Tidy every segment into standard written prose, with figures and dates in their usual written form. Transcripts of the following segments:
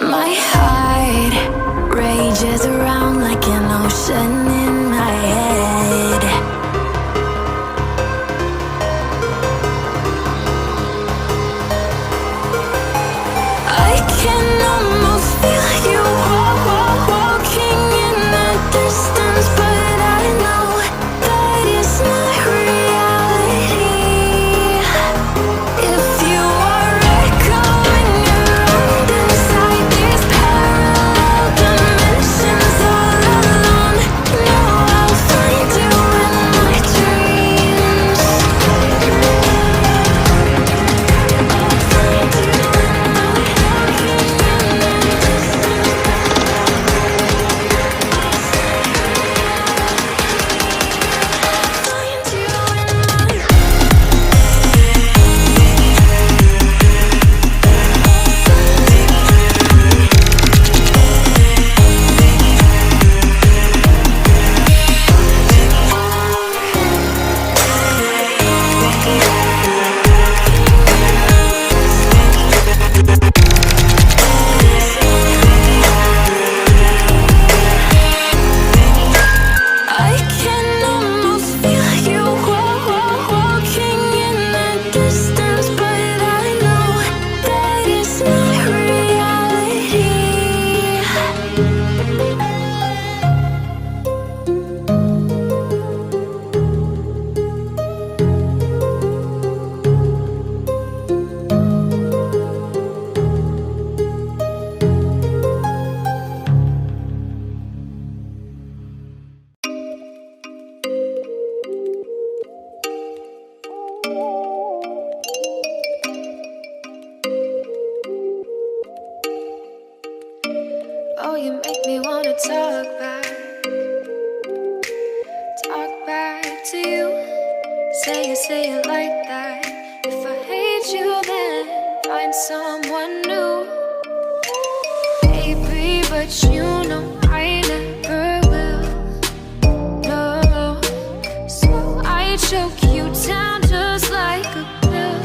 My heart rages around like an ocean in my head. I can almost feel you walking in the distance, but I know that it's not reality. If you are echoing around inside these parallel dimensions all alone, know I'll find you in my dreams. I'll find you in my walking in the distance. Find you in my I can almost feel you walking in the distance, but I know that it's not reality. Oh, you make me wanna talk back to you. Say it like that. If I hate you, then find someone new. Baby, but you know I never will. No, so I choke you down just like a pill.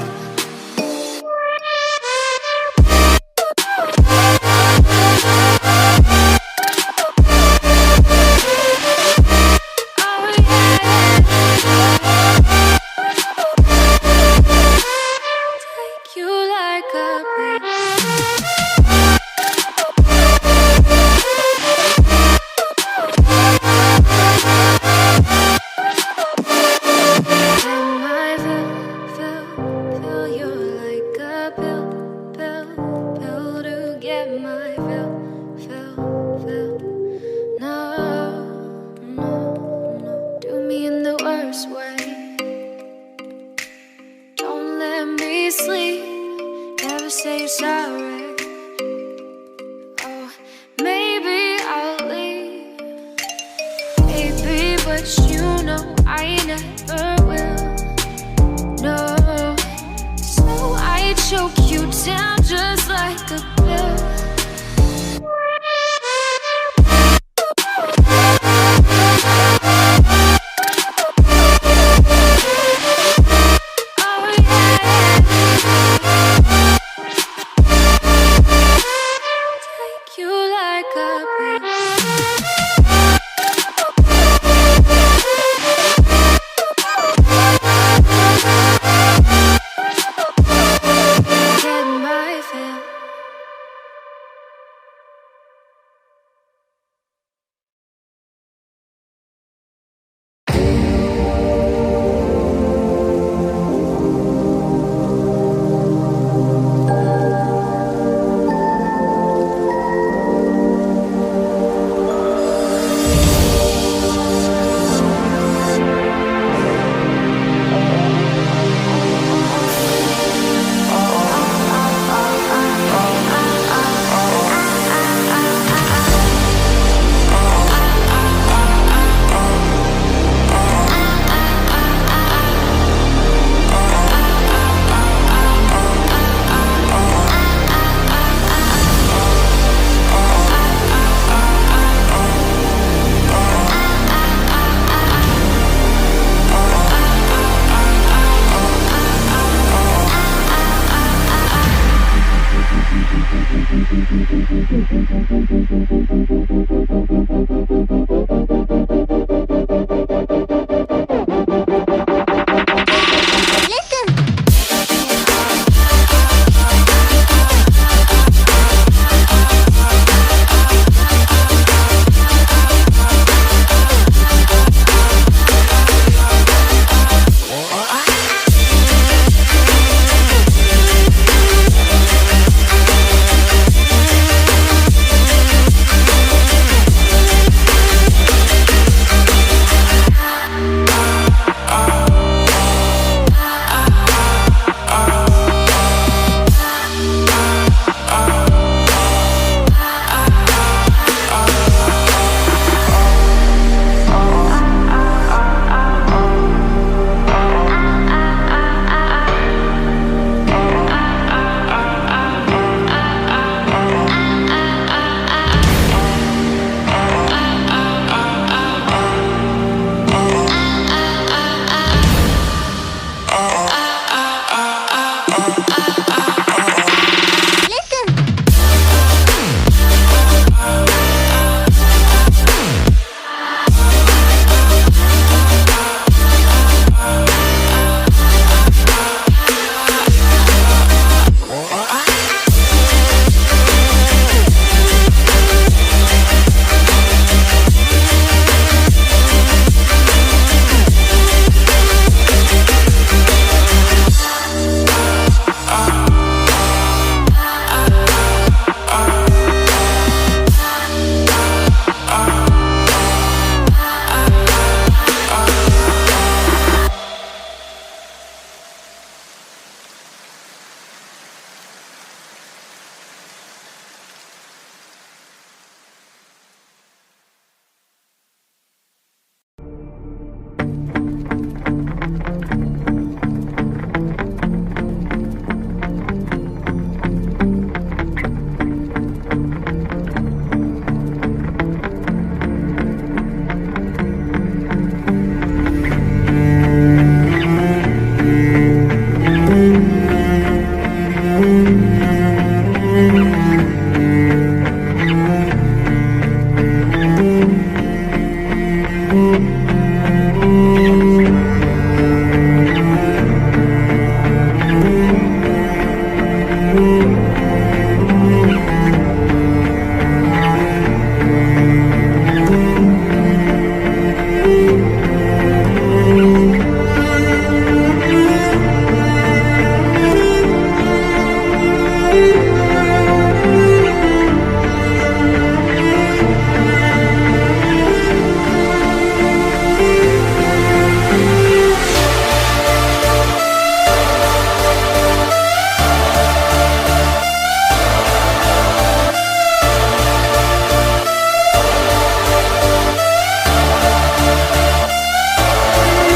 Oh yeah, take you like a pill. Am I feel you like a pill to get my fill. No, do me in the worst way. Don't let me sleep, never say you're sorry. Oh, maybe I'll leave, baby, but you know I never will. No, so I choke you down